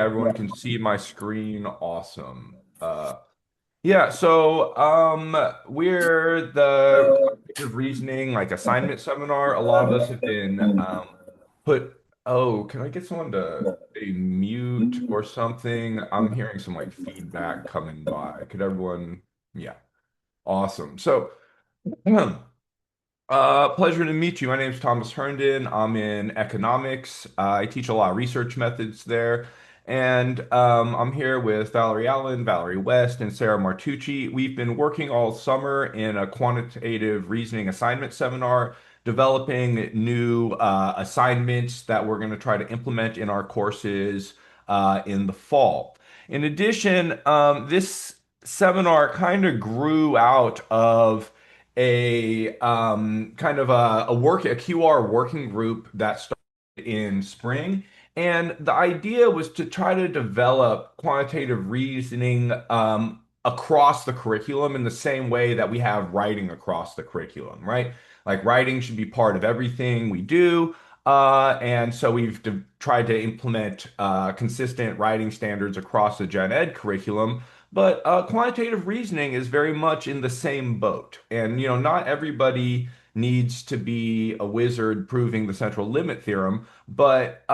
Everyone can see my screen. Awesome. Yeah, so we're the quantitative reasoning like assignment seminar. A lot of us have been put oh, can I get someone to say mute or something? I'm hearing some like feedback coming by. Could everyone yeah, awesome. So pleasure to meet you. My name is Thomas Herndon. I'm in economics. I teach a lot of research methods there. And I'm here with Valerie Allen, Valerie West, and Sara Martucci. We've been working all summer in a quantitative reasoning assignment seminar, developing new assignments that we're going to try to implement in our courses in the fall. In addition, this seminar kind of grew out of a QR working group that started in spring. And the idea was to try to develop quantitative reasoning across the curriculum in the same way that we have writing across the curriculum, right? Like writing should be part of everything we do. And so tried to implement consistent writing standards across the gen ed curriculum. But quantitative reasoning is very much in the same boat. And, not everybody needs to be a wizard proving the central limit theorem, but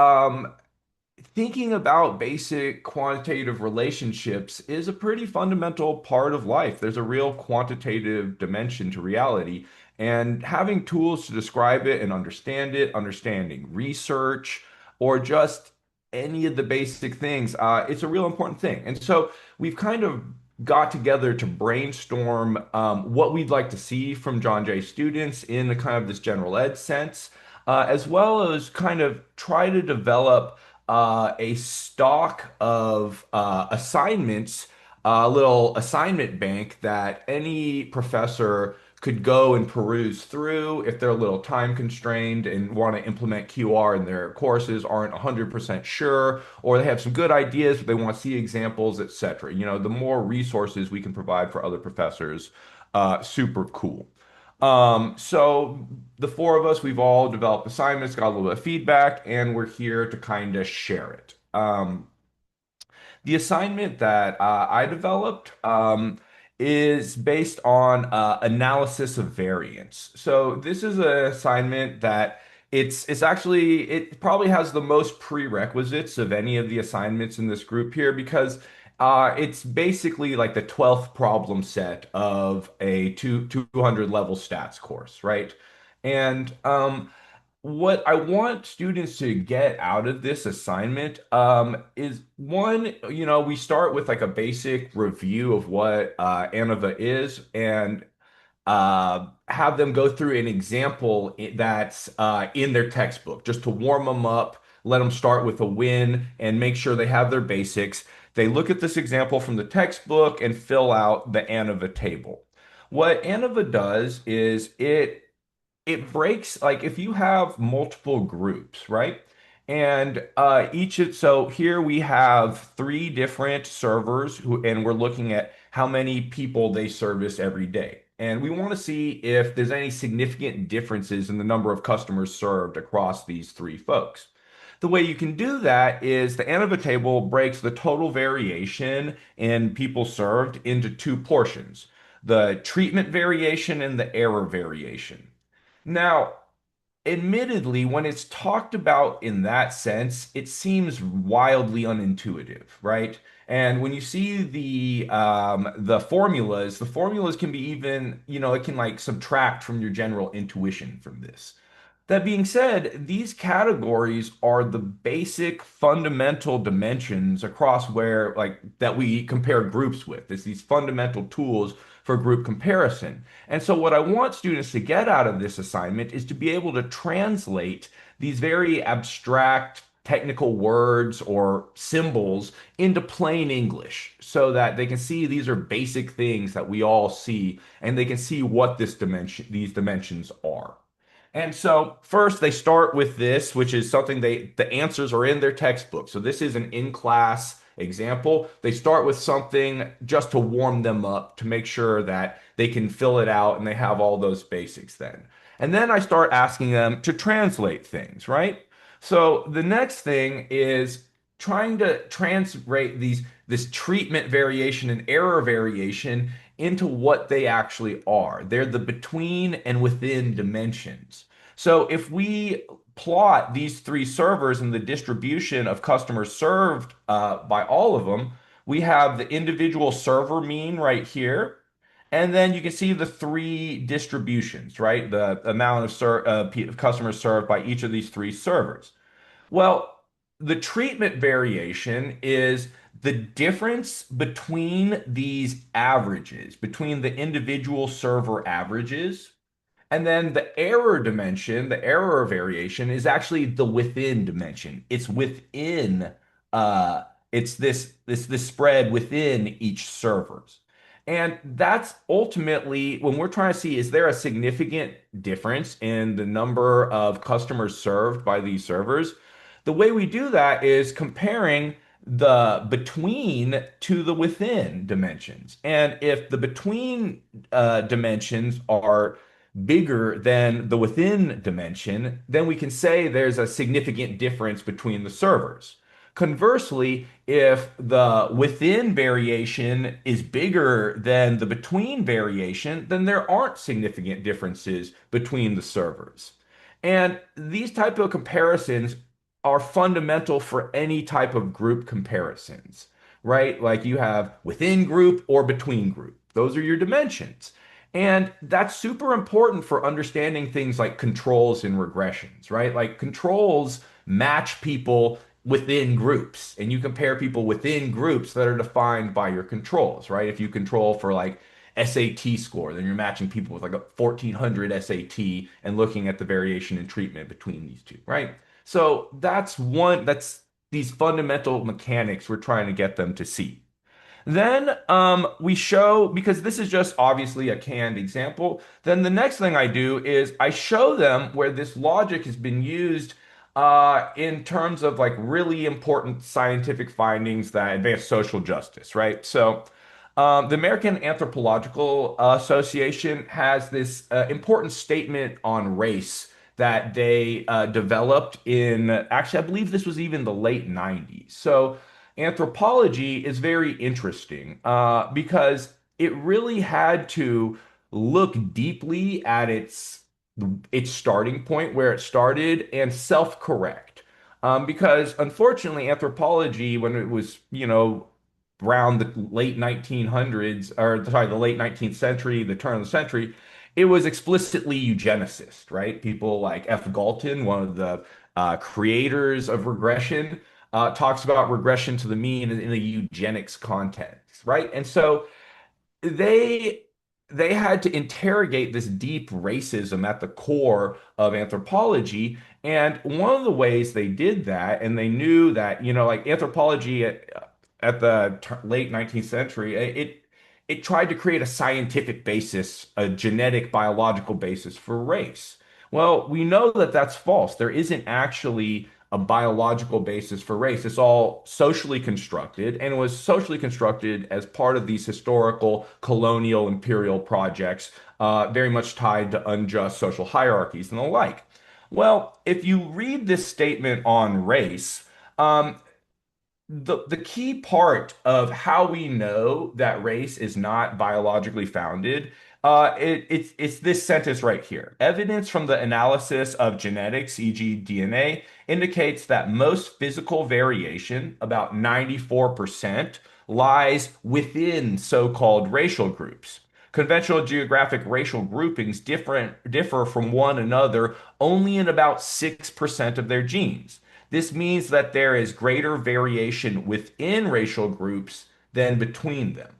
thinking about basic quantitative relationships is a pretty fundamental part of life. There's a real quantitative dimension to reality, and having tools to describe it and understand it, understanding research, or just any of the basic things, it's a real important thing. And so we've kind of got together to brainstorm what we'd like to see from John Jay students in the kind of this general ed sense, as well as kind of try to develop a stock of assignments, a little assignment bank that any professor could go and peruse through if they're a little time constrained and want to implement QR in their courses, aren't 100% sure, or they have some good ideas, but they want to see examples, etc. The more resources we can provide for other professors, super cool. So the four of us, we've all developed assignments, got a little bit of feedback, and we're here to kind of share it. The assignment that I developed is based on analysis of variance. So this is an assignment that it's actually it probably has the most prerequisites of any of the assignments in this group here because it's basically like the 12th problem set of a 200 level stats course, right? And what I want students to get out of this assignment is one, we start with like a basic review of what ANOVA is and have them go through an example that's in their textbook just to warm them up, let them start with a win and make sure they have their basics. They look at this example from the textbook and fill out the ANOVA table. What ANOVA does is it breaks like if you have multiple groups, right? And so here we have three different servers and we're looking at how many people they service every day. And we want to see if there's any significant differences in the number of customers served across these three folks. The way you can do that is the ANOVA table breaks the total variation in people served into two portions, the treatment variation and the error variation. Now, admittedly, when it's talked about in that sense, it seems wildly unintuitive, right? And when you see the formulas can be even, it can like subtract from your general intuition from this. That being said, these categories are the basic fundamental dimensions across where like that we compare groups with. It's these fundamental tools for group comparison. And so what I want students to get out of this assignment is to be able to translate these very abstract technical words or symbols into plain English so that they can see these are basic things that we all see and they can see what these dimensions are. And so first they start with this, which is something the answers are in their textbook. So this is an in-class example. They start with something just to warm them up to make sure that they can fill it out and they have all those basics then. And then I start asking them to translate things, right? So the next thing is trying to translate this treatment variation and error variation into what they actually are. They're the between and within dimensions. So if we plot these three servers and the distribution of customers served by all of them, we have the individual server mean right here. And then you can see the three distributions, right? The amount of customers served by each of these three servers. Well, the treatment variation is the difference between these averages, between the individual server averages, and then the error dimension, the error variation is actually the within dimension. It's within it's this spread within each servers. And that's ultimately when we're trying to see, is there a significant difference in the number of customers served by these servers? The way we do that is comparing the between to the within dimensions. And if the between dimensions are bigger than the within dimension, then we can say there's a significant difference between the servers. Conversely, if the within variation is bigger than the between variation, then there aren't significant differences between the servers. And these type of comparisons are fundamental for any type of group comparisons, right? Like you have within group or between group. Those are your dimensions. And that's super important for understanding things like controls and regressions, right? Like controls match people within groups, and you compare people within groups that are defined by your controls, right? If you control for like SAT score, then you're matching people with like a 1400 SAT and looking at the variation in treatment between these two, right? So that's these fundamental mechanics we're trying to get them to see. Then we show, because this is just obviously a canned example, then the next thing I do is I show them where this logic has been used in terms of like really important scientific findings that advance social justice, right? So the American Anthropological Association has this important statement on race that they developed in, actually, I believe this was even the late 90s. So anthropology is very interesting because it really had to look deeply at its starting point, where it started, and self-correct. Because unfortunately, anthropology, when it was, around the late 1900s, or sorry, the late 19th century, the turn of the century, it was explicitly eugenicist, right? People like F. Galton, one of the creators of regression, talks about regression to the mean in a eugenics context, right? And so they they had to interrogate this deep racism at the core of anthropology. And one of the ways they did that, and they knew that, like anthropology at the late 19th century, it tried to create a scientific basis, a genetic biological basis for race. Well, we know that that's false. There isn't actually a biological basis for race. It's all socially constructed, and it was socially constructed as part of these historical colonial imperial projects, very much tied to unjust social hierarchies and the like. Well, if you read this statement on race, the key part of how we know that race is not biologically founded, it's this sentence right here. Evidence from the analysis of genetics, e.g., DNA, indicates that most physical variation, about 94%, lies within so-called racial groups. Conventional geographic racial groupings differ from one another only in about 6% of their genes. This means that there is greater variation within racial groups than between them.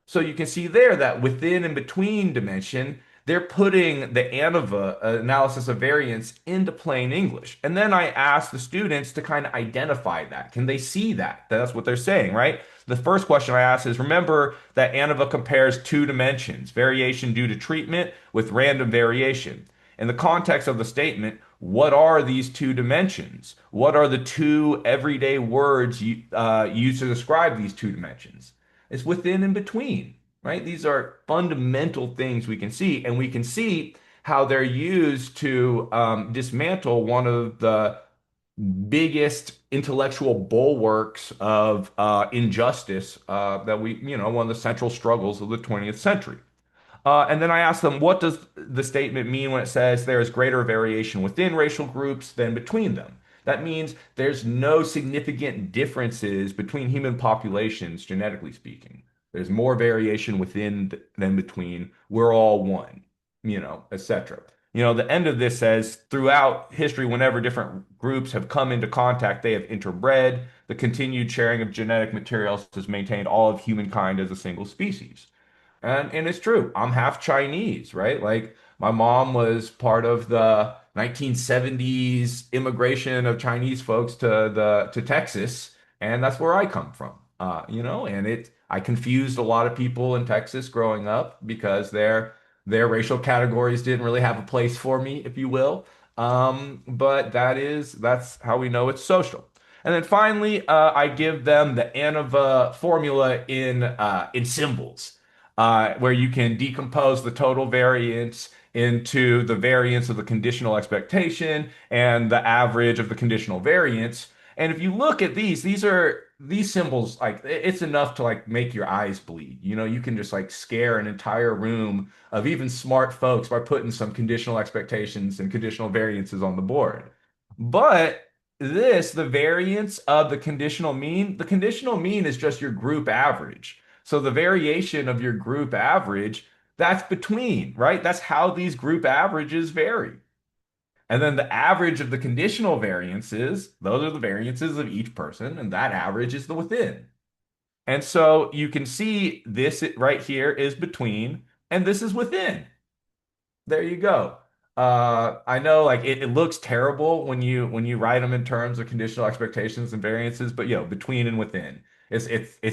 So you can see there that within and between dimension, they're putting the ANOVA analysis of variance into plain English. And then I ask the students to kind of identify that. Can they see that? That's what they're saying, right? The first question I ask is, remember that ANOVA compares two dimensions, variation due to treatment with random variation. In the context of the statement, what are these two dimensions? What are the two everyday words used to describe these two dimensions? It's within and between, right? These are fundamental things we can see, and we can see how they're used to dismantle one of the biggest intellectual bulwarks of injustice that one of the central struggles of the 20th century. And then I asked them, what does the statement mean when it says there is greater variation within racial groups than between them? That means there's no significant differences between human populations, genetically speaking. There's more variation within than between. We're all one, etc. The end of this says throughout history, whenever different groups have come into contact, they have interbred. The continued sharing of genetic materials has maintained all of humankind as a single species. And it's true. I'm half Chinese, right? Like my mom was part of the 1970s immigration of Chinese folks to Texas, and that's where I come from. And I confused a lot of people in Texas growing up because their racial categories didn't really have a place for me, if you will. But that's how we know it's social. And then finally, I give them the ANOVA formula in symbols where you can decompose the total variance into the variance of the conditional expectation and the average of the conditional variance. And if you look at these symbols, like it's enough to like make your eyes bleed. You can just like scare an entire room of even smart folks by putting some conditional expectations and conditional variances on the board. But the variance of the conditional mean is just your group average. So the variation of your group average, that's between, right? That's how these group averages vary. And then the average of the conditional variances, those are the variances of each person, and that average is the within. And so you can see this right here is between, and this is within. There you go. I know like it looks terrible when you write them in terms of conditional expectations and variances, but between and within, it's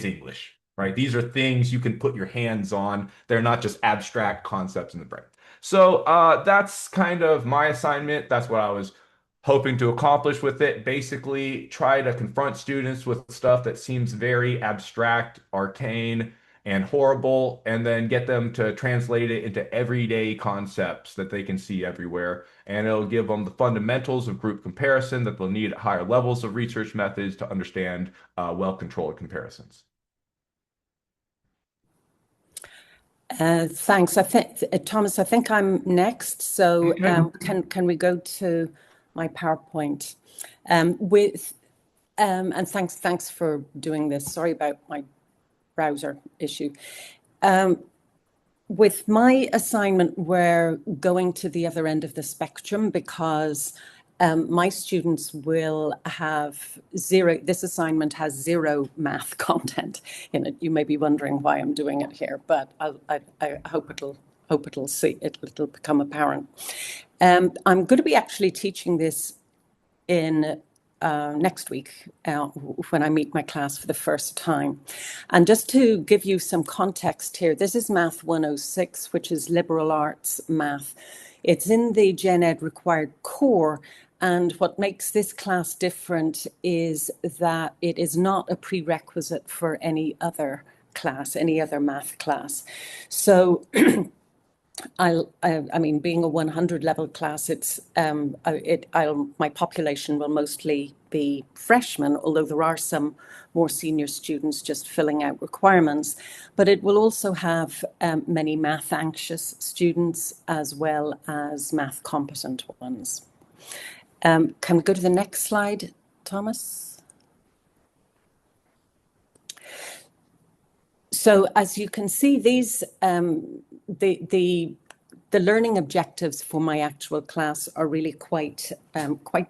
English, right? These are things you can put your hands on. They're not just abstract concepts in the brain. So that's kind of my assignment. That's what I was hoping to accomplish with it. Basically, try to confront students with stuff that seems very abstract, arcane and horrible, and then get them to translate it into everyday concepts that they can see everywhere. And it'll give them the fundamentals of group comparison that they'll need at higher levels of research methods to understand well-controlled comparisons. Thanks. I think Thomas, I think I'm next. So Okay. can we go to my PowerPoint? With and thanks for doing this. Sorry about my browser issue. With my assignment, we're going to the other end of the spectrum because my students will have zero. This assignment has zero math content in it. You may be wondering why I'm doing it here, but I hope it'll become apparent. I'm going to be actually teaching this in next week when I meet my class for the first time. And just to give you some context here, this is Math 106, which is liberal arts math. It's in the Gen Ed required core. And what makes this class different is that it is not a prerequisite for any other class, any other math class. So I mean, being a 100 level class, my population will mostly be freshmen, although there are some more senior students just filling out requirements. But it will also have many math anxious students as well as math competent ones. Can we go to the next slide, Thomas? So as you can see, these the learning objectives for my actual class are really quite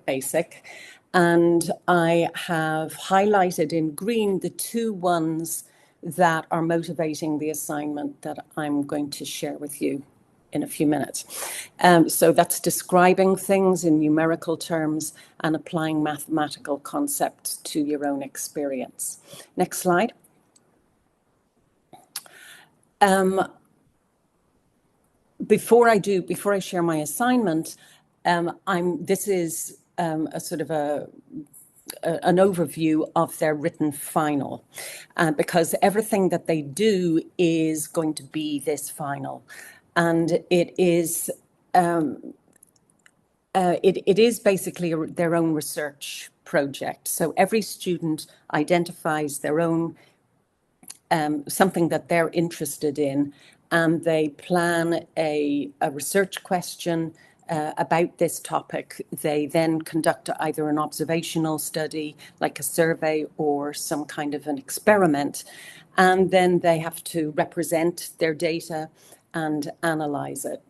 basic. And I have highlighted in green the two ones that are motivating the assignment that I'm going to share with you in a few minutes. So that's describing things in numerical terms and applying mathematical concepts to your own experience. Next slide. Before I share my assignment, this is a sort of an overview of their written final, because everything that they do is going to be this final, and it is It is basically their own research project. So every student identifies their own something that they're interested in, and they plan a research question about this topic. They then conduct either an observational study, like a survey, or some kind of an experiment, and then they have to represent their data and analyze it.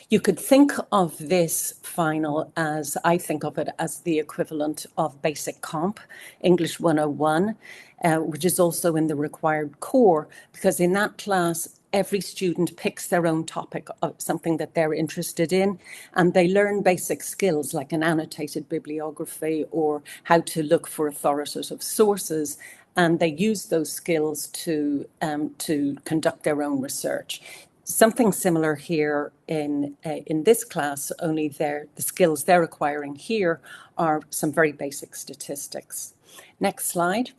You could think of this final as, I think of it as the equivalent of basic comp, English 101, which is also in the required core, because in that class, every student picks their own topic of something that they're interested in, and they learn basic skills like an annotated bibliography or how to look for authoritative sources, and they use those skills to conduct their own research. Something similar here in this class, only the skills they're acquiring here are some very basic statistics. Next slide.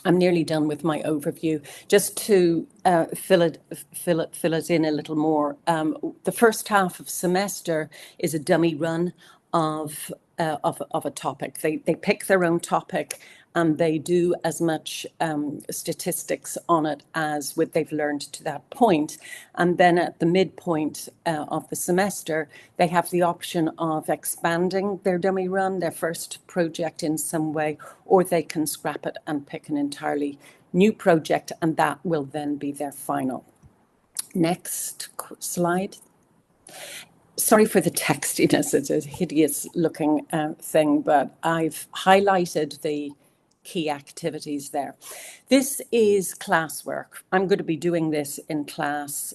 I'm nearly done with my overview. Just to fill it in a little more. The first half of semester is a dummy run of a topic. They pick their own topic, and they do as much statistics on it as what they've learned to that point. And then at the midpoint of the semester, they have the option of expanding their dummy run, their first project in some way, or they can scrap it and pick an entirely new project, and that will then be their final. Next slide. Sorry for the textiness, it's a hideous looking thing, but I've highlighted the key activities there. This is classwork. I'm going to be doing this in class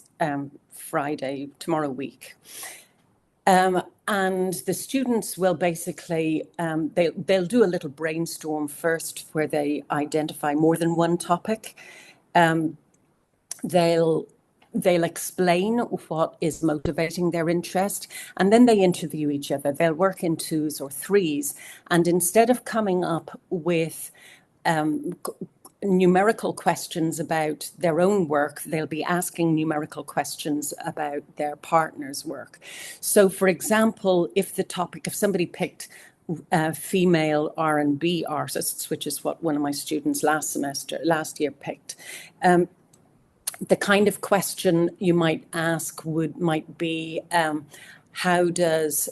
Friday, tomorrow week. And the students will basically, they'll do a little brainstorm first where they identify more than one topic. They'll explain what is motivating their interest, and then they interview each other. They'll work in twos or threes, and instead of coming up with numerical questions about their own work, they'll be asking numerical questions about their partner's work. So, for example, if somebody picked female R&B artists, which is what one of my students last year picked, the kind of question you might ask might be, how does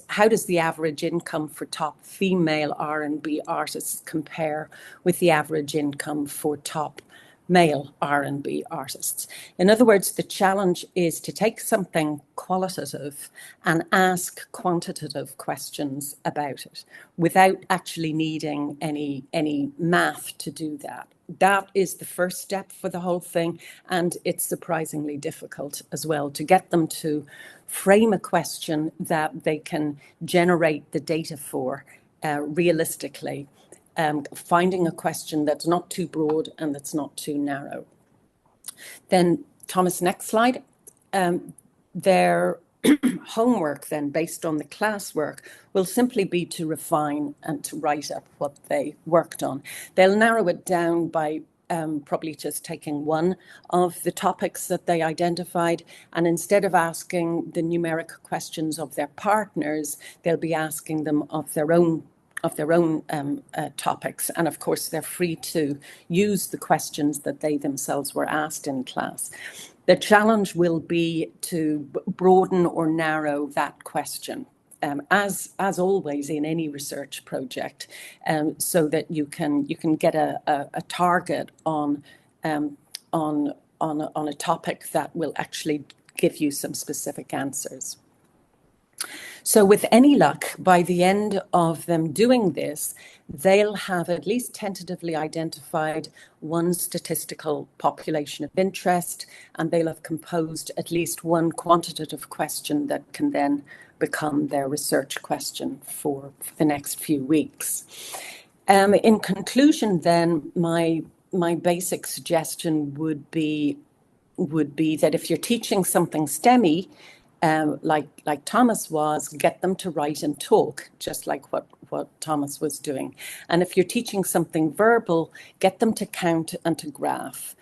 the average income for top female R&B artists compare with the average income for top male R&B artists? In other words, the challenge is to take something qualitative and ask quantitative questions about it without actually needing any math to do that. That is the first step for the whole thing, and it's surprisingly difficult as well to get them to frame a question that they can generate the data for realistically, finding a question that's not too broad and that's not too narrow. Then, Thomas, next slide. Their homework then, based on the classwork, will simply be to refine and to write up what they worked on. They'll narrow it down by probably just taking one of the topics that they identified, and instead of asking the numeric questions of their partners, they'll be asking them of their own topics. And of course, they're free to use the questions that they themselves were asked in class. The challenge will be to broaden or narrow that question, as always in any research project, so that you can get a target on a topic that will actually give you some specific answers. So with any luck, by the end of them doing this, they'll have at least tentatively identified one statistical population of interest, and they'll have composed at least one quantitative question that can then become their research question for the next few weeks. In conclusion, then, my basic suggestion would be that if you're teaching something STEMmy, like Thomas was, get them to write and talk, just like what Thomas was doing. And if you're teaching something verbal, get them to count and to graph.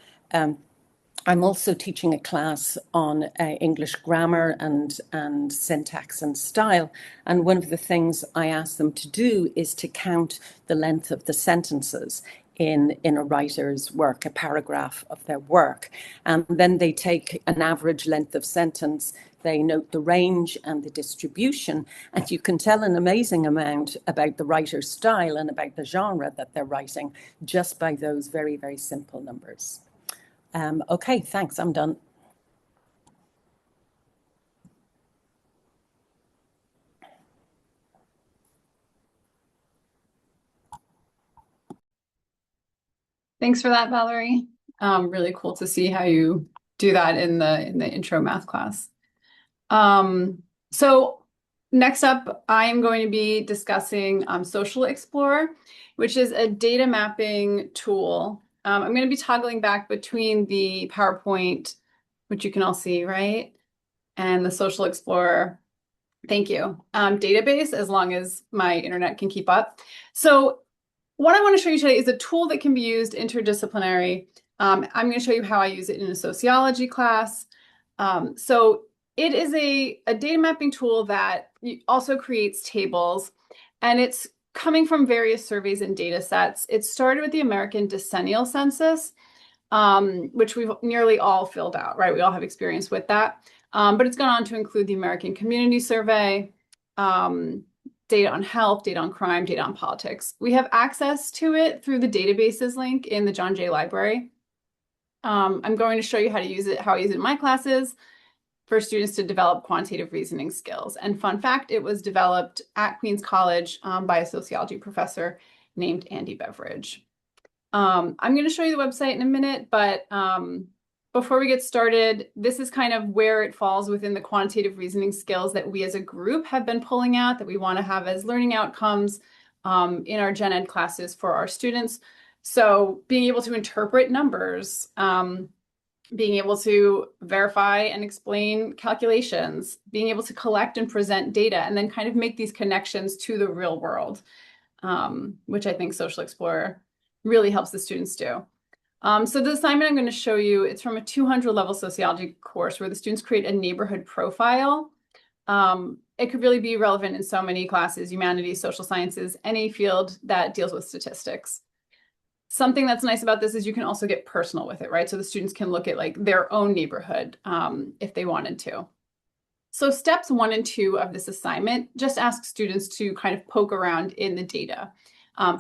I'm also teaching a class on English grammar and syntax and style. And one of the things I ask them to do is to count the length of the sentences in a writer's work, a paragraph of their work. And then they take an average length of sentence, they note the range and the distribution, and you can tell an amazing amount about the writer's style and about the genre that they're writing just by those very, very simple numbers. Okay, thanks. I'm done. Thanks for that, Valerie. Really cool to see how you do that in the intro math class. So next up, I am going to be discussing Social Explorer, which is a data mapping tool. I'm going to be toggling back between the PowerPoint, which you can all see, right? And the Social Explorer. Thank you. Database, as long as my internet can keep up. So what I want to show you today is a tool that can be used interdisciplinary. I'm going to show you how I use it in a sociology class. So it is a data mapping tool that also creates tables, and it's coming from various surveys and data sets. It started with the American decennial census, which we've nearly all filled out, right? We all have experience with that. But it's gone on to include the American Community Survey, data on health, data on crime, data on politics. We have access to it through the databases link in the John Jay Library. I'm going to show you how to use it, how I use it in my classes for students to develop quantitative reasoning skills. And fun fact, it was developed at Queens College by a sociology professor named Andy Beveridge. I'm going to show you the website in a minute, but before we get started, this is kind of where it falls within the quantitative reasoning skills that we as a group have been pulling out that we want to have as learning outcomes in our gen ed classes for our students. So being able to interpret numbers, being able to verify and explain calculations, being able to collect and present data, and then kind of make these connections to the real world, which I think Social Explorer really helps the students do. So the assignment I'm going to show you, it's from a 200 level sociology course where the students create a neighborhood profile. It could really be relevant in so many classes, humanities, social sciences, any field that deals with statistics. Something that's nice about this is you can also get personal with it, right? So the students can look at like their own neighborhood if they wanted to. So steps 1 and 2 of this assignment just ask students to kind of poke around in the data,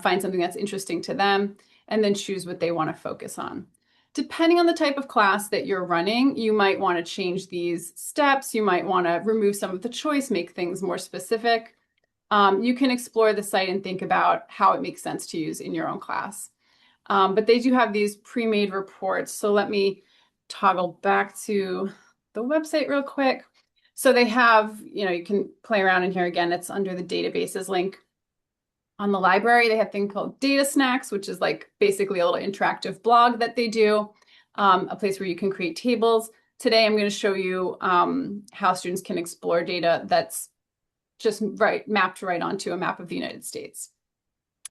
find something that's interesting to them, and then choose what they want to focus on. Depending on the type of class that you're running, you might want to change these steps. You might want to remove some of the choice, make things more specific. You can explore the site and think about how it makes sense to use in your own class. But they do have these pre-made reports. So let me toggle back to the website real quick. So they have, you can play around in here again. It's under the databases link. On the library, they have a thing called Data Snacks, which is like basically a little interactive blog that they do, a place where you can create tables. Today, I'm going to show you how students can explore data that's just mapped right onto a map of the United States.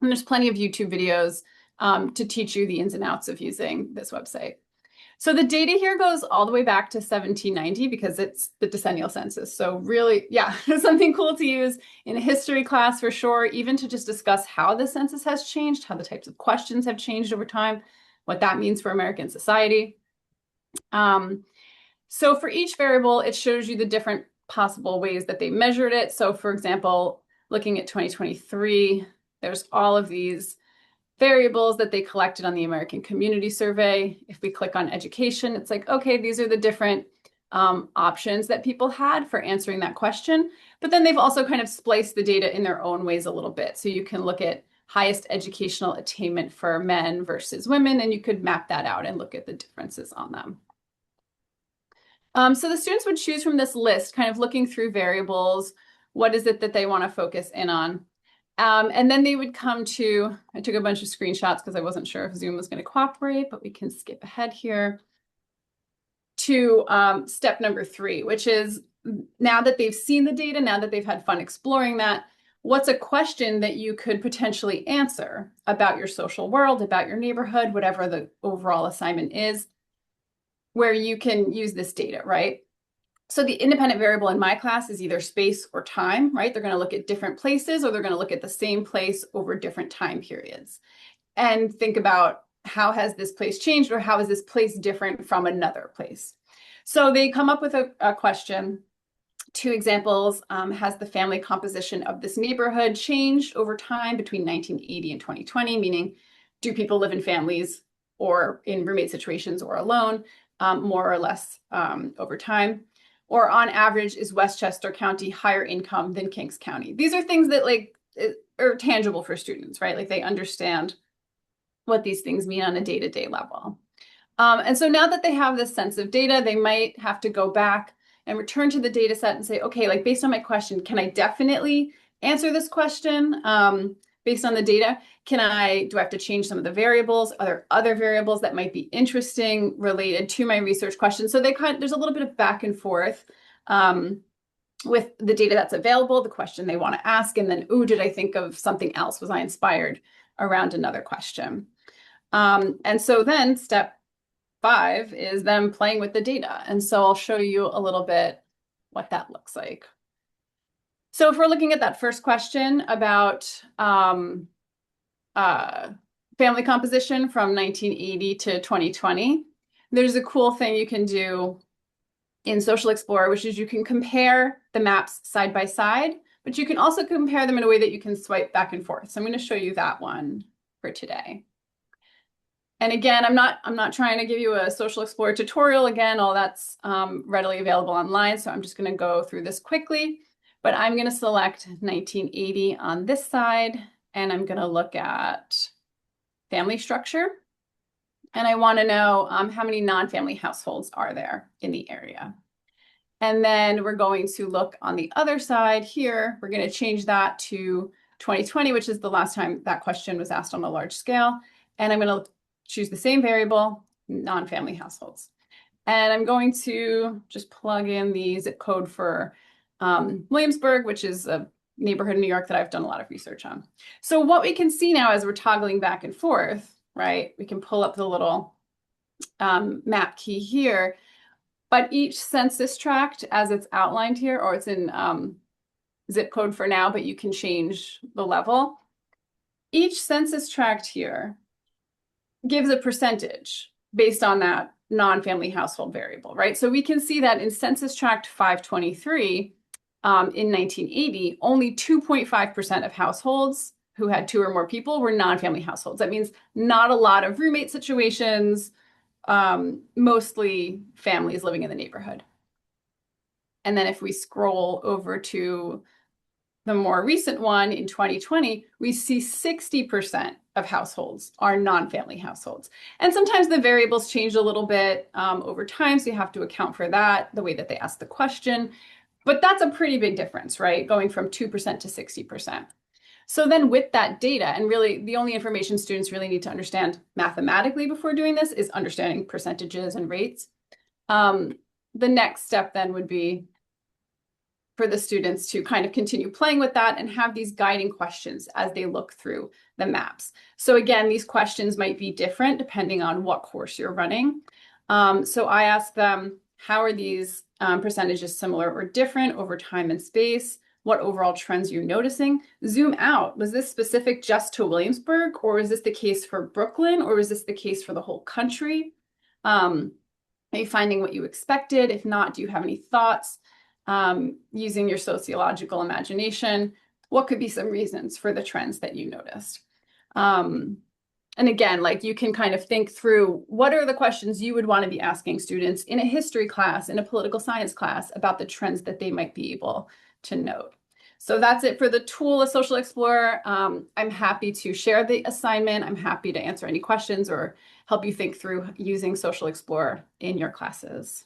And there's plenty of YouTube videos to teach you the ins and outs of using this website. So the data here goes all the way back to 1790 because it's the decennial census. So really, yeah, something cool to use in a history class for sure, even to just discuss how the census has changed, how the types of questions have changed over time, what that means for American society. So for each variable, it shows you the different possible ways that they measured it. So for example, looking at 2023, there's all of these variables that they collected on the American Community Survey. If we click on education, it's like, okay, these are the different options that people had for answering that question. But then they've also kind of spliced the data in their own ways a little bit. So you can look at highest educational attainment for men versus women, and you could map that out and look at the differences on them. So the students would choose from this list, kind of looking through variables. What is it that they want to focus in on? And then they would come to, I took a bunch of screenshots because I wasn't sure if Zoom was going to cooperate, but we can skip ahead here to step number 3, which is now that they've seen the data, now that they've had fun exploring that, what's a question that you could potentially answer about your social world, about your neighborhood, whatever the overall assignment is? where you can use this data, right? So the independent variable in my class is either space or time, right? They're going to look at different places, or they're going to look at the same place over different time periods and think about, how has this place changed, or how is this place different from another place? So they come up with a question. Two examples: has the family composition of this neighborhood changed over time between 1980 and 2020? Meaning, do people live in families or in roommate situations or alone, more or less over time? Or on average, is Westchester County higher income than Kings County? These are things that are tangible for students, right? Like they understand what these things mean on a day-to-day level. And so now that they have this sense of data, they might have to go back and return to the data set and say, okay, like based on my question, can I definitely answer this question based on the data? Do I have to change some of the variables? Are there other variables that might be interesting related to my research question? So there's a little bit of back and forth with the data that's available, the question they want to ask, and then, ooh, did I think of something else? Was I inspired around another question? And so then step 5 is them playing with the data. And so I'll show you a little bit what that looks like. So if we're looking at that first question about family composition from 1980 to 2020, there's a cool thing you can do in Social Explorer, which is you can compare the maps side by side, but you can also compare them in a way that you can swipe back and forth. So I'm going to show you that one for today. And again, I'm not trying to give you a Social Explorer tutorial. Again, all that's readily available online. So I'm just going to go through this quickly. But I'm going to select 1980 on this side, and I'm going to look at family structure. And I want to know how many non-family households are there in the area. And then we're going to look on the other side here. We're going to change that to 2020, which is the last time that question was asked on a large scale. And I'm going to choose the same variable, non-family households. And I'm going to just plug in the zip code for Williamsburg, which is a neighborhood in New York that I've done a lot of research on. So what we can see now as we're toggling back and forth, right, we can pull up the little map key here, but each census tract as it's outlined here, or it's in zip code for now, but you can change the level. Each census tract here gives a percentage based on that non-family household variable, right? So we can see that in census tract 523 in 1980, only 2.5% of households who had 2 or more people were non-family households. That means not a lot of roommate situations, mostly families living in the neighborhood. And then if we scroll over to the more recent one in 2020, we see 60% of households are non-family households. And sometimes the variables change a little bit over time, so you have to account for that, the way that they ask the question. But that's a pretty big difference, right? Going from 2% to 60%. So then with that data, and really the only information students really need to understand mathematically before doing this is understanding percentages and rates. The next step then would be for the students to kind of continue playing with that and have these guiding questions as they look through the maps. So again, these questions might be different depending on what course you're running. So I asked them, how are these percentages similar or different over time and space? What overall trends are you noticing? Zoom out. Was this specific just to Williamsburg, or is this the case for Brooklyn, or is this the case for the whole country? Are you finding what you expected? If not, do you have any thoughts? Using your sociological imagination, what could be some reasons for the trends that you noticed? And again, like you can kind of think through what are the questions you would want to be asking students in a history class, in a political science class about the trends that they might be able to note. So that's it for the tool of Social Explorer. I'm happy to share the assignment. I'm happy to answer any questions or help you think through using Social Explorer in your classes.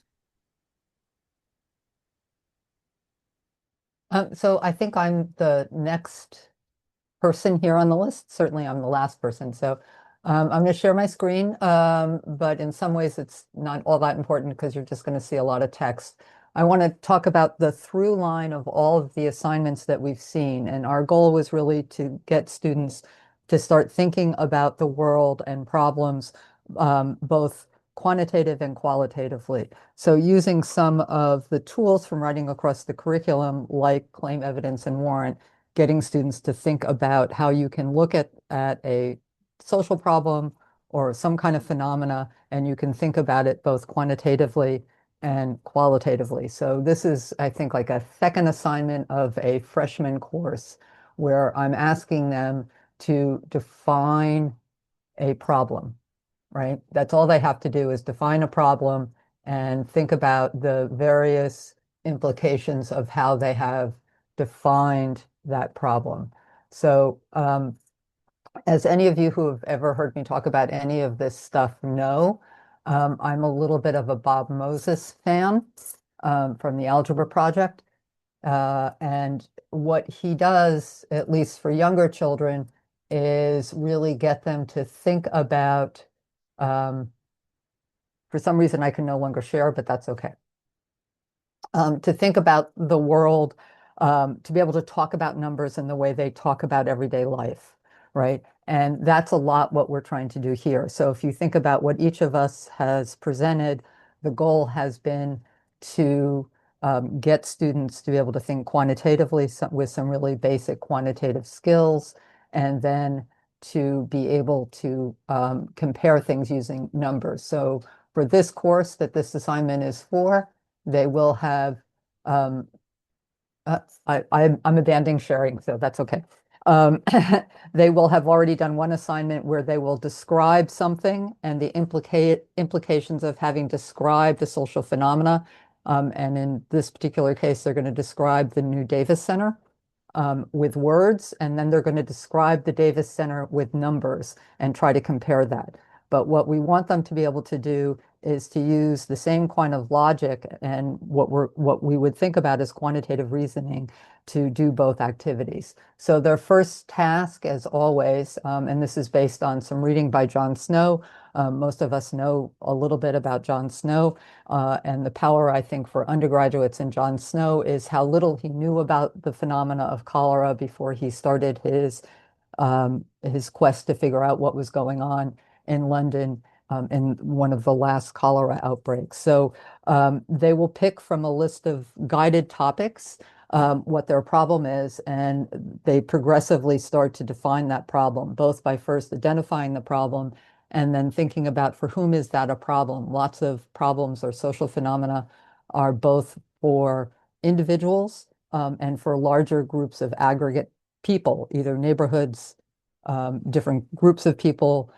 So I think I'm the next person here on the list. Certainly I'm the last person. So I'm going to share my screen, but in some ways it's not all that important because you're just going to see a lot of text. I want to talk about the through line of all of the assignments that we've seen. And our goal was really to get students to start thinking about the world and problems, both quantitative and qualitatively. So using some of the tools from writing across the curriculum, like claim evidence and warrant, getting students to think about how you can look at a social problem or some kind of phenomena, and you can think about it both quantitatively and qualitatively. So this is, I think, like a second assignment of a freshman course where I'm asking them to define a problem, right? That's all they have to do is define a problem and think about the various implications of how they have defined that problem. So, as any of you who have ever heard me talk about any of this stuff know, I'm a little bit of a Bob Moses fan from the Algebra Project. And what he does, at least for younger children, is really get them to think about, um, for some reason I can no longer share, but that's okay. To think about the world, to be able to talk about numbers in the way they talk about everyday life, right? And that's a lot what we're trying to do here. So if you think about what each of us has presented, the goal has been to get students to be able to think quantitatively with some really basic quantitative skills, and then to be able to compare things using numbers. So for this course that this assignment is for, they will have, um, I'm abandoning sharing, so that's okay. Um, they will have already done one assignment where they will describe something and the implications of having described the social phenomena. And in this particular case, they're going to describe the new Davis Center with words, and then they're going to describe the Davis Center with numbers and try to compare that. But what we want them to be able to do is to use the same kind of logic and what we would think about as quantitative reasoning to do both activities. So their first task, as always, and this is based on some reading by John Snow. Most of us know a little bit about John Snow, and the power, I think, for undergraduates in John Snow is how little he knew about the phenomena of cholera before he started his quest to figure out what was going on in London in one of the last cholera outbreaks. So they will pick from a list of guided topics what their problem is, and they progressively start to define that problem, both by first identifying the problem and then thinking about for whom is that a problem. Lots of problems or social phenomena are both for individuals and for larger groups of aggregate people, either neighborhoods, different groups of people,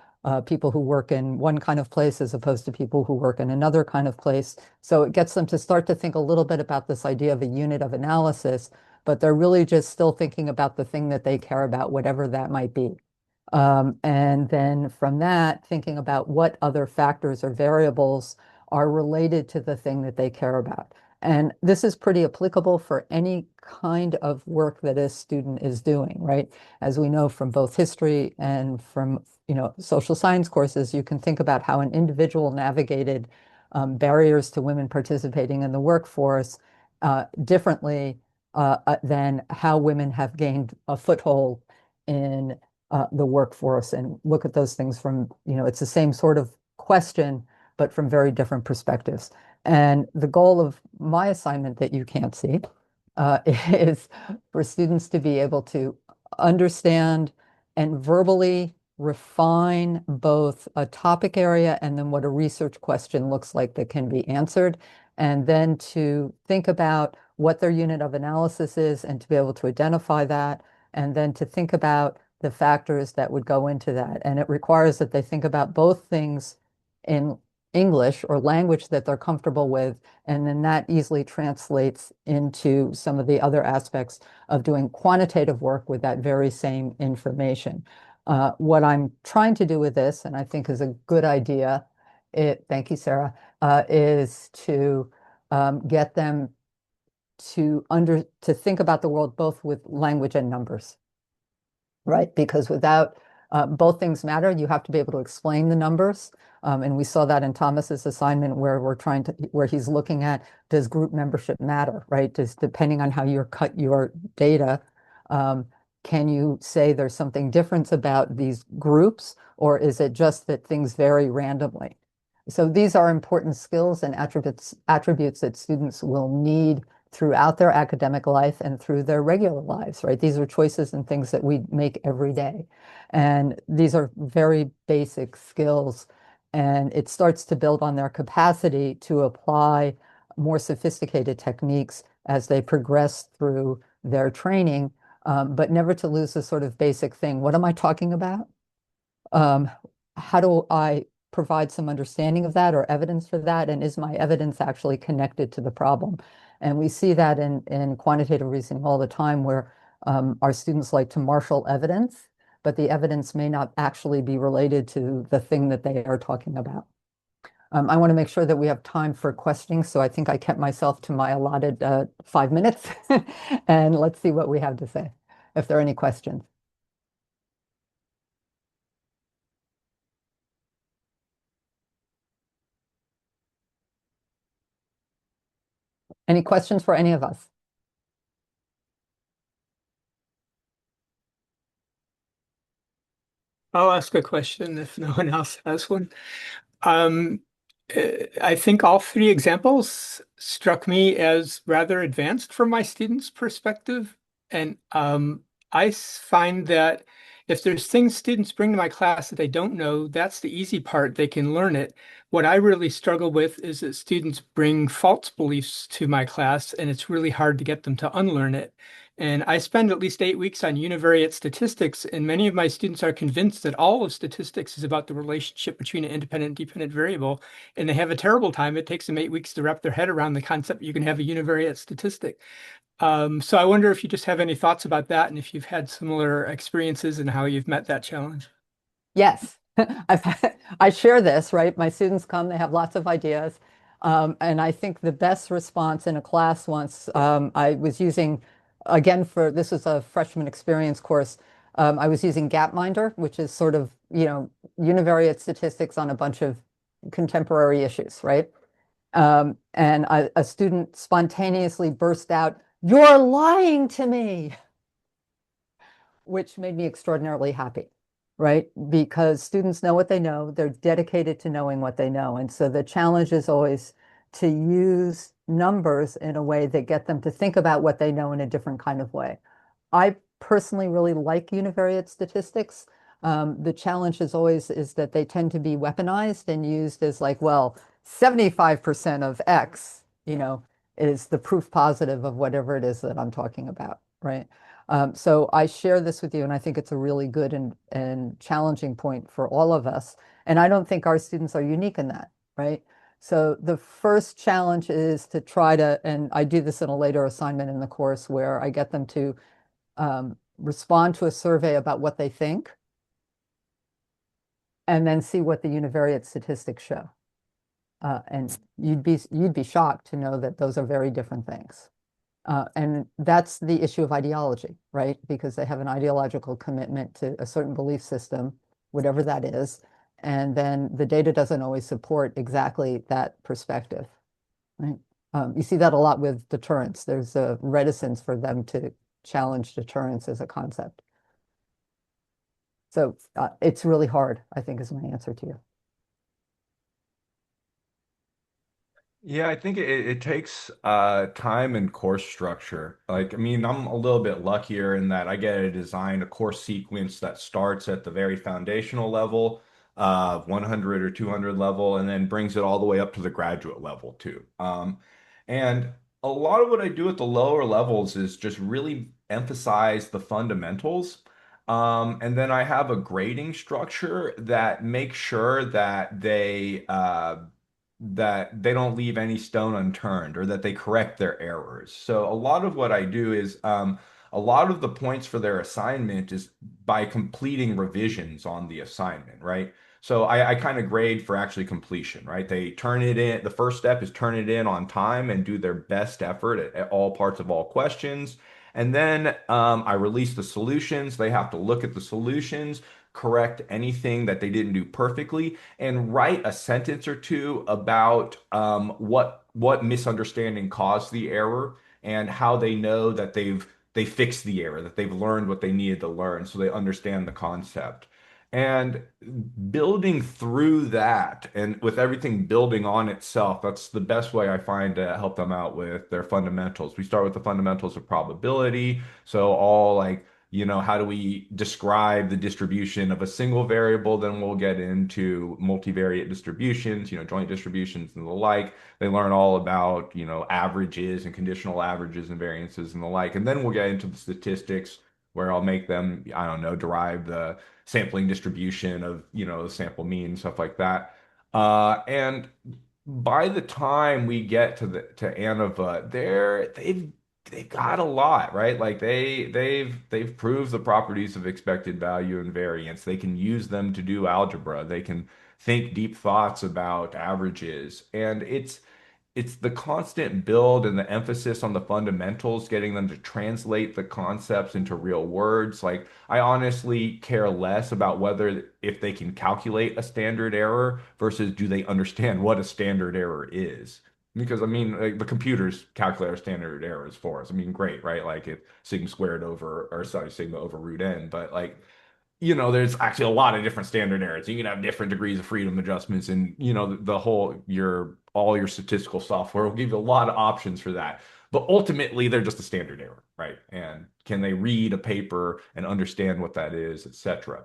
people who work in one kind of place as opposed to people who work in another kind of place. So it gets them to start to think a little bit about this idea of a unit of analysis, but they're really just still thinking about the thing that they care about, whatever that might be. And then from that, thinking about what other factors or variables are related to the thing that they care about. And this is pretty applicable for any kind of work that a student is doing, right? As we know from both history and from, social science courses, you can think about how an individual navigated barriers to women participating in the workforce differently than how women have gained a foothold in the workforce, and look at those things from, it's the same sort of question, but from very different perspectives. And the goal of my assignment that you can't see is for students to be able to understand and verbally refine both a topic area and then what a research question looks like that can be answered, and then to think about what their unit of analysis is and to be able to identify that, and then to think about the factors that would go into that. And it requires that they think about both things in English or language that they're comfortable with, and then that easily translates into some of the other aspects of doing quantitative work with that very same information. What I'm trying to do with this, and I think is a good idea, thank you, Sarah, is to get them to think about the world both with language and numbers, right? Because without both things matter. You have to be able to explain the numbers. And we saw that in Thomas's assignment where where he's looking at, does group membership matter, right? Depending on how you cut your data, can you say there's something different about these groups, or is it just that things vary randomly? So these are important skills and attributes that students will need throughout their academic life and through their regular lives, right? These are choices and things that we make every day. And these are very basic skills. And it starts to build on their capacity to apply more sophisticated techniques as they progress through their training, but never to lose the sort of basic thing. What am I talking about? Um, how do I provide some understanding of that or evidence for that? And is my evidence actually connected to the problem? And we see that in quantitative reasoning all the time, where our students like to marshal evidence, but the evidence may not actually be related to the thing that they are talking about. I want to make sure that we have time for questioning, so I think I kept myself to my allotted 5 minutes. And let's see what we have to say, if there are any questions. Any questions for any of us? I'll ask a question if no one else has one. Um, I think all three examples struck me as rather advanced from my students' perspective. And find that if there's things students bring to my class that they don't know, that's the easy part. They can learn it. What I really struggle with is that students bring false beliefs to my class, and it's really hard to get them to unlearn it. And I spend at least 8 weeks on univariate statistics, and many of my students are convinced that all of statistics is about the relationship between an independent and dependent variable, and they have a terrible time. It takes them 8 weeks to wrap their head around the concept you can have a univariate statistic. So I wonder if you just have any thoughts about that, and if you've had similar experiences and how you've met that challenge. Yes, I share this, right? My students come, they have lots of ideas. And I think the best response in a class once, I was using, again, for this is a freshman experience course, I was using Gapminder, which is sort of, univariate statistics on a bunch of contemporary issues, right? And a student spontaneously burst out, "You're lying to me," which made me extraordinarily happy, right? Because students know what they know, they're dedicated to knowing what they know. And so the challenge is always to use numbers in a way that get them to think about what they know in a different kind of way. I personally really like univariate statistics. The challenge is always is that they tend to be weaponized and used as like, well, 75% of X, is the proof positive of whatever it is that I'm talking about, right? So I share this with you, and I think it's a really good and challenging point for all of us. And I don't think our students are unique in that, right? So the first challenge is to try to, and I do this in a later assignment in the course where I get them to respond to a survey about what they think, and then see what the univariate statistics show. And you'd be shocked to know that those are very different things. And that's the issue of ideology, right? Because they have an ideological commitment to a certain belief system, whatever that is. And then the data doesn't always support exactly that perspective, right? You see that a lot with deterrence. There's a reticence for them to challenge deterrence as a concept. So it's really hard, I think, is my answer to you. Yeah, I think it takes time and course structure. Like, I mean, I'm a little bit luckier in that I get to design a course sequence that starts at the very foundational level, 100 or 200 level, and then brings it all the way up to the graduate level too. And a lot of what I do at the lower levels is just really emphasize the fundamentals. And then I have a grading structure that makes sure that they don't leave any stone unturned or that they correct their errors. So a lot of what I do is a lot of the points for their assignment is by completing revisions on the assignment, right? So I kind of grade for actually completion, right? They turn it in. The first step is turn it in on time and do their best effort at all parts of all questions. And then I release the solutions. They have to look at the solutions, correct anything that they didn't do perfectly, and write a sentence or two about what misunderstanding caused the error and how they know that they fixed the error, that they've learned what they needed to learn, so they understand the concept. And building through that and with everything building on itself, that's the best way I find to help them out with their fundamentals. We start with the fundamentals of probability. So all like, how do we describe the distribution of a single variable? Then we'll get into multivariate distributions, joint distributions and the like. They learn all about, averages and conditional averages and variances and the like. And then we'll get into the statistics where I'll make them, I don't know, derive the sampling distribution of, the sample mean, stuff like that. And by the time we get to ANOVA, they've got a lot, right? Like they've proved the properties of expected value and variance. They can use them to do algebra. They can think deep thoughts about averages. And it's the constant build and the emphasis on the fundamentals, getting them to translate the concepts into real words. Like, I honestly care less about whether if they can calculate a standard error versus do they understand what a standard error is. Because I mean, like, the computers calculate our standard errors for us. I mean, great, right? Like it's sigma squared over, or sorry, sigma over root n. But like, there's actually a lot of different standard errors. You can have different degrees of freedom adjustments, and the whole all your statistical software will give you a lot of options for that. But ultimately, they're just a standard error, right? And can they read a paper and understand what that is, etc.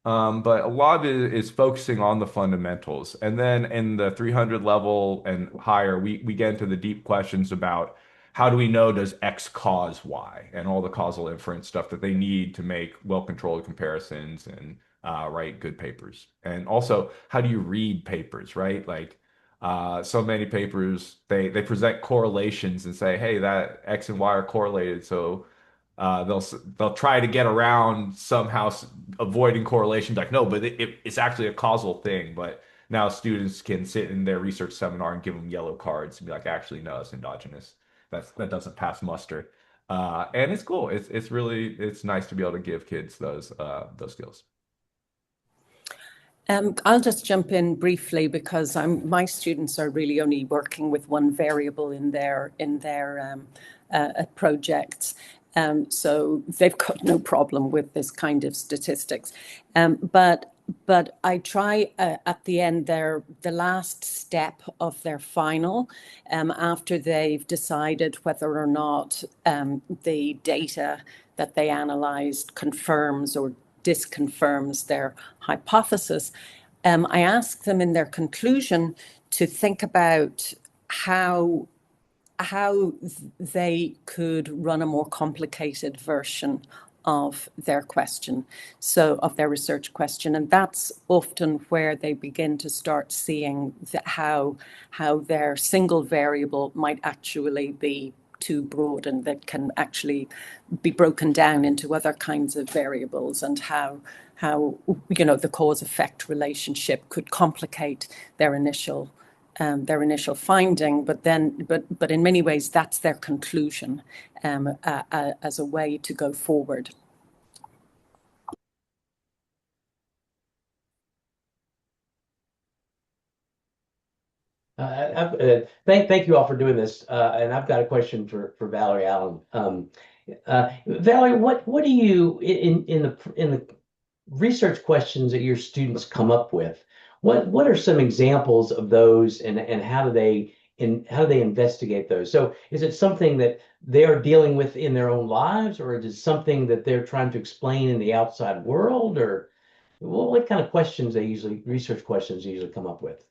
But a lot of it is focusing on the fundamentals, and then in the 300 level and higher, we get into the deep questions about how do we know does X cause Y and all the causal inference stuff that they need to make well-controlled comparisons and write good papers. And also, how do you read papers, right? Like so many papers, they present correlations and say, hey, that X and Y are correlated, so they'll try to get around somehow avoiding correlation. Like, no, but it's actually a causal thing. But now students can sit in their research seminar and give them yellow cards and be like, actually, no, it's endogenous. That doesn't pass muster. And it's cool. It's nice to be able to give kids those skills. I'll just jump in briefly because my students are really only working with one variable in their projects. So they've got no problem with this kind of statistics. But I try at the end, the last step of their final, after they've decided whether or not the data that they analyzed confirms or disconfirms their hypothesis. I ask them in their conclusion to think about how they could run a more complicated version of their question, so of their research question. And that's often where they begin to start seeing how their single variable might actually be too broad and that can actually be broken down into other kinds of variables, and how the cause effect relationship could complicate their initial finding, but in many ways that's their conclusion as a way to go forward. Thank you all for doing this, and I've got a question for Valerie Allen. Valerie, what do you in the research questions that your students come up with? What are some examples of those, and how do they investigate those? So is it something that they're dealing with in their own lives, or is it something that they're trying to explain in the outside world, or what kind of research questions they usually come up with?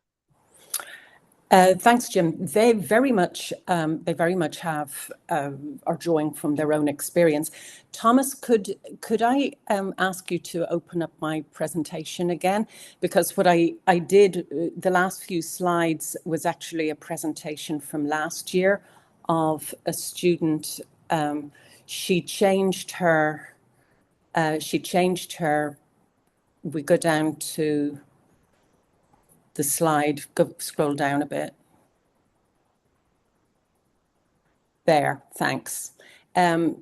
Thanks, Jim. They very much have are drawing from their own experience. Thomas, could I ask you to open up my presentation again? Because what I did, the last few slides was actually a presentation from last year of a student. She changed her. We go down to the slide, scroll down a bit. There, thanks. Johanni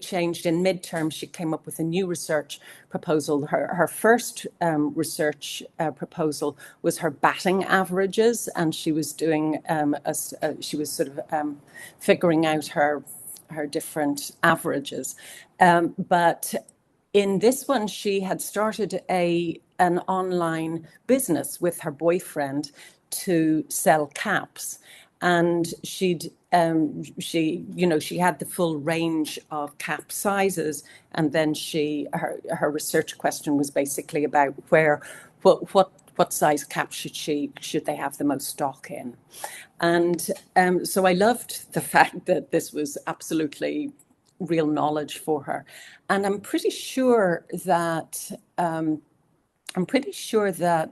changed in midterm. She came up with a new research proposal. Her first research proposal was her batting averages, and she was doing she was sort of figuring out her different averages. But in this one, she had started an online business with her boyfriend to sell caps, and she had the full range of cap sizes, and then her research question was basically about what size cap should they have the most stock in. And so I loved the fact that this was absolutely real knowledge for her. And I'm pretty sure that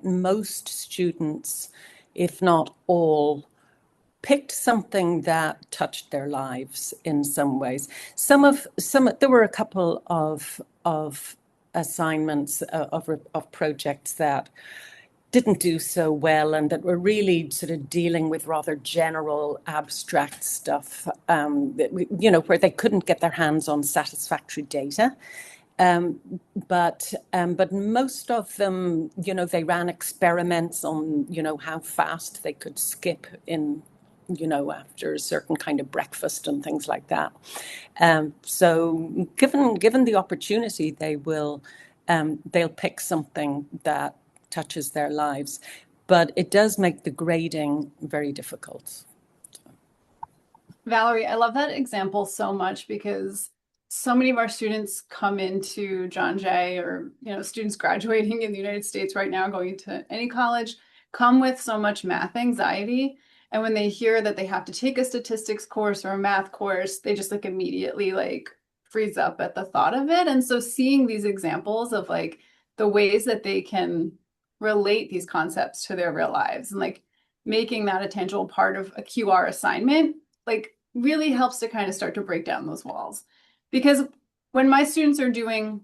most students, if not all, picked something that touched their lives in some ways. There were a couple of assignments of projects that didn't do so well and that were really sort of dealing with rather general abstract stuff, where they couldn't get their hands on satisfactory data. Um, but most of them, they ran experiments on, how fast they could skip in, after a certain kind of breakfast and things like that. So given the opportunity, they'll pick something that touches their lives, but it does make the grading very difficult. Valerie, I love that example so much because so many of our students come into John Jay, or students graduating in the United States right now, going to any college, come with so much math anxiety. And when they hear that they have to take a statistics course or a math course, they just immediately freeze up at the thought of it. And so seeing these examples of the ways that they can relate these concepts to their real lives and making that a tangible part of a QR assignment, really helps to kind of start to break down those walls. Because when my students are doing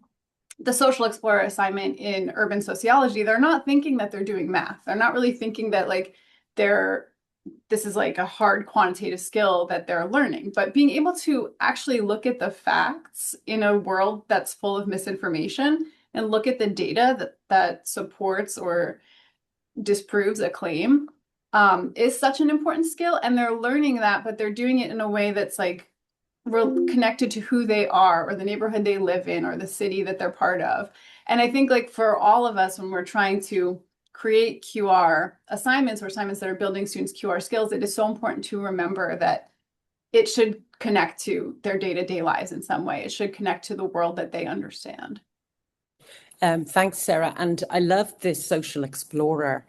the social explorer assignment in urban sociology, they're not thinking that they're doing math. They're not really thinking that this is a hard quantitative skill that they're learning. But being able to actually look at the facts in a world that's full of misinformation and look at the data that supports or disproves a claim is such an important skill. And they're learning that, but they're doing it in a way that's connected to who they are or the neighborhood they live in or the city that they're part of. And I think for all of us, when we're trying to create QR assignments or assignments that are building students' QR skills, it is so important to remember that it should connect to their day-to-day lives in some way. It should connect to the world that they understand. Thanks, Sarah. And I love this social explorer,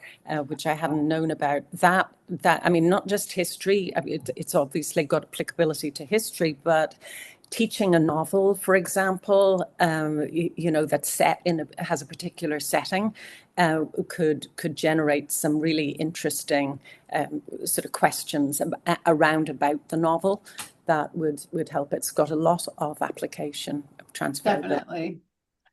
which I hadn't known about. I mean, not just history. I mean, it's obviously got applicability to history, but teaching a novel, for example, that's has a particular setting, could generate some really interesting sort of questions around about the novel that would help. It's got a lot of application of transferability. Definitely.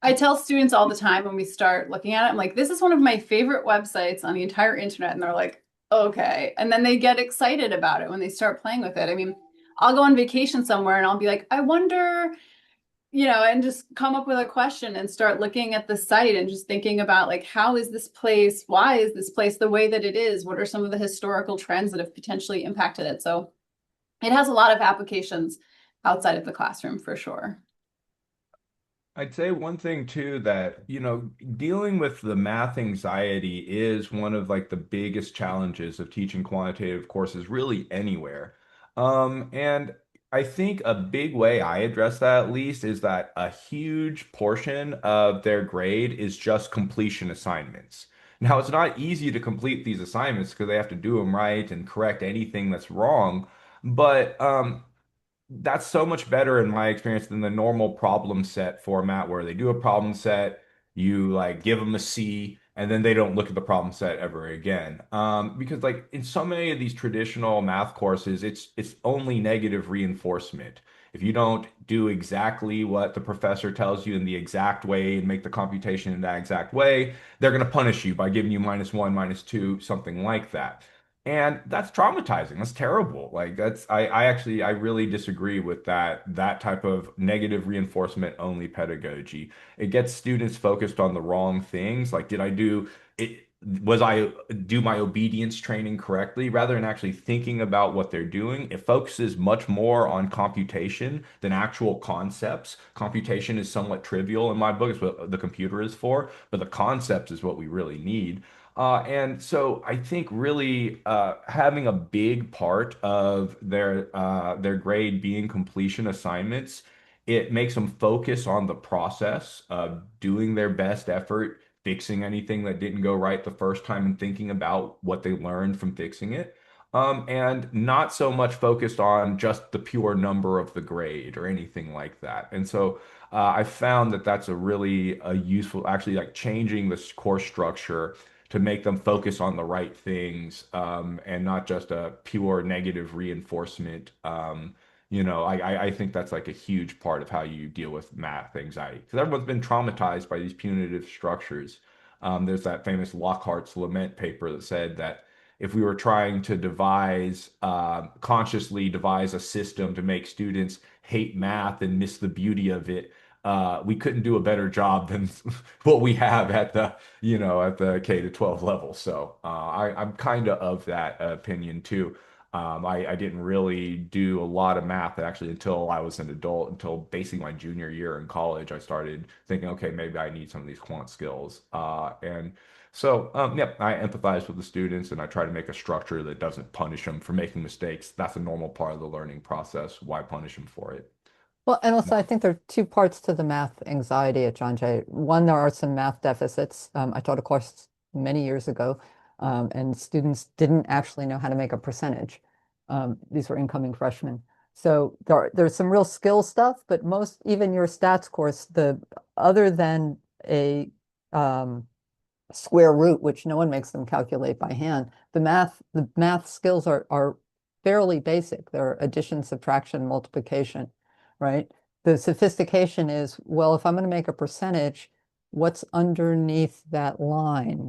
I tell students all the time when we start looking at it, I'm like, this is one of my favorite websites on the entire internet. And they're like, okay. And then they get excited about it when they start playing with it. I mean, I'll go on vacation somewhere and I'll be like, I wonder, and just come up with a question and start looking at the site and just thinking about how is this place? Why is this place the way that it is? What are some of the historical trends that have potentially impacted it? So it has a lot of applications outside of the classroom for sure. I'd say one thing too that, dealing with the math anxiety is one of the biggest challenges of teaching quantitative courses really anywhere. And I think a big way I address that at least is that a huge portion of their grade is just completion assignments. Now, it's not easy to complete these assignments because they have to do them right and correct anything that's wrong. But that's so much better in my experience than the normal problem set format where they do a problem set, you give them a C, and then they don't look at the problem set ever again. Because in so many of these traditional math courses, it's only negative reinforcement. If you don't do exactly what the professor tells you in the exact way and make the computation in that exact way, they're going to punish you by giving you -1, -2, something like that. And that's traumatizing. That's terrible. I really disagree with that type of negative reinforcement only pedagogy. It gets students focused on the wrong things. Did I do it? was I do my obedience training correctly rather than actually thinking about what they're doing. It focuses much more on computation than actual concepts. Computation is somewhat trivial in my book. It's what the computer is for, but the concept is what we really need. And so I think really having a big part of their grade being completion assignments, it makes them focus on the process of doing their best effort, fixing anything that didn't go right the first time, and thinking about what they learned from fixing it. And not so much focused on just the pure number of the grade or anything like that. And so I found that that's a really a useful, actually like changing the course structure to make them focus on the right things, and not just a pure negative reinforcement. I think that's like a huge part of how you deal with math anxiety because everyone's been traumatized by these punitive structures. There's that famous Lockhart's Lament paper that said that if we were trying to consciously devise a system to make students hate math and miss the beauty of it, we couldn't do a better job than what we have at the K to 12 level. So I'm kind of that opinion too. I didn't really do a lot of math actually until I was an adult, until basically my junior year in college. I started thinking, okay, maybe I need some of these quant skills. And so, yeah, I empathize with the students and I try to make a structure that doesn't punish them for making mistakes. That's a normal part of the learning process. Why punish them for it? Well, and also I think there are two parts to the math anxiety at John Jay. One, there are some math deficits. I taught a course many years ago, and students didn't actually know how to make a percentage. These were incoming freshmen. So there's some real skill stuff, but most, even your stats course, other than a square root, which no one makes them calculate by hand, the math skills are fairly basic. They're addition, subtraction, multiplication, right? The sophistication is, well, if I'm going to make a percentage, what's underneath that line?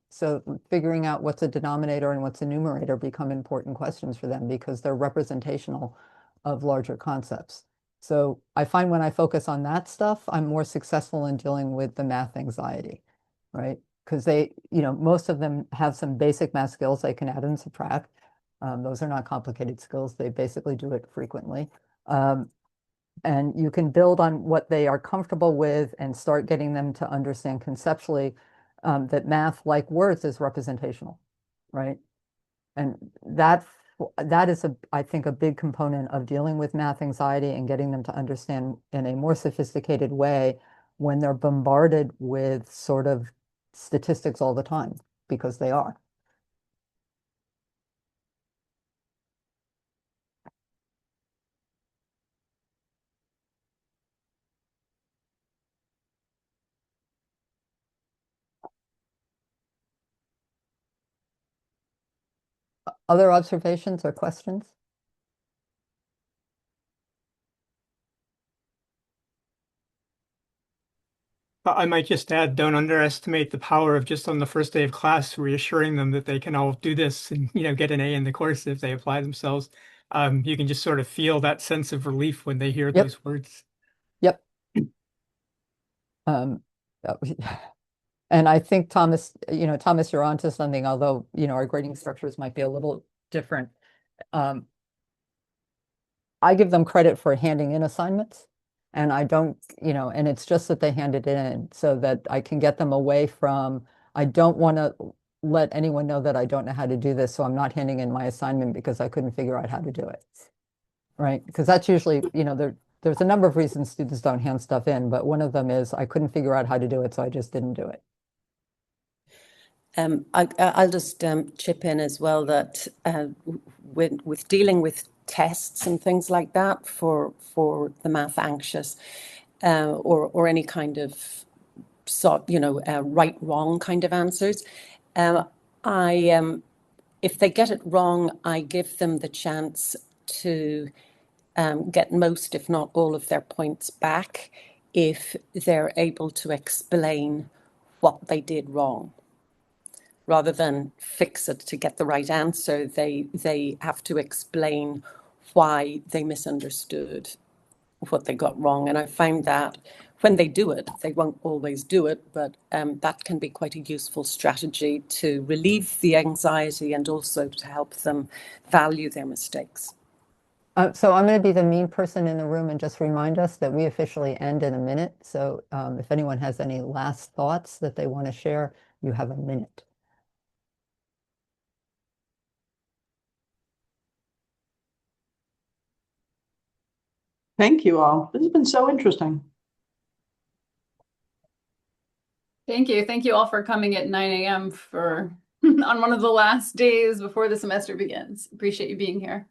So figuring out what's a denominator and what's a numerator become important questions for them because they're representational of larger concepts. So I find when I focus on that stuff, I'm more successful in dealing with the math anxiety, right? Because most of them have some basic math skills they can add and subtract. Those are not complicated skills. They basically do it frequently. And you can build on what they are comfortable with and start getting them to understand conceptually that math, like words, is representational, right? And that is, I think, a big component of dealing with math anxiety and getting them to understand in a more sophisticated way when they're bombarded with sort of statistics all the time, because they are. Other observations or questions? I might just add, don't underestimate the power of just on the first day of class, reassuring them that they can all do this and, get an A in the course if they apply themselves. You can just sort of feel that sense of relief when they hear Yep. those words. Yep. Um, uh, and I think Thomas, you're onto something, although, our grading structures might be a little different. I give them credit for handing in assignments, and I don't, and it's just that they hand it in so that I can get them away from, I don't want to let anyone know that I don't know how to do this, so I'm not handing in my assignment because I couldn't figure out how to do it. Right? Because that's usually, there's a number of reasons students don't hand stuff in, but one of them is I couldn't figure out how to do it, so I just didn't do it. I'll just chip in as well that with dealing with tests and things like that for the math anxious, or any kind of right wrong kind of answers, I if they get it wrong, I give them the chance to get most, if not all, of their points back if they're able to explain what they did wrong. Rather than fix it to get the right answer, they have to explain why they misunderstood what they got wrong. And I find that when they do it, they won't always do it, but that can be quite a useful strategy to relieve the anxiety and also to help them value their mistakes. So I'm going to be the mean person in the room and just remind us that we officially end in a minute. So if anyone has any last thoughts that they want to share, you have a minute. Thank you all. This has been so interesting. Thank you. Thank you all for coming at 9 a.m. for on one of the last days before the semester begins. Appreciate you being here.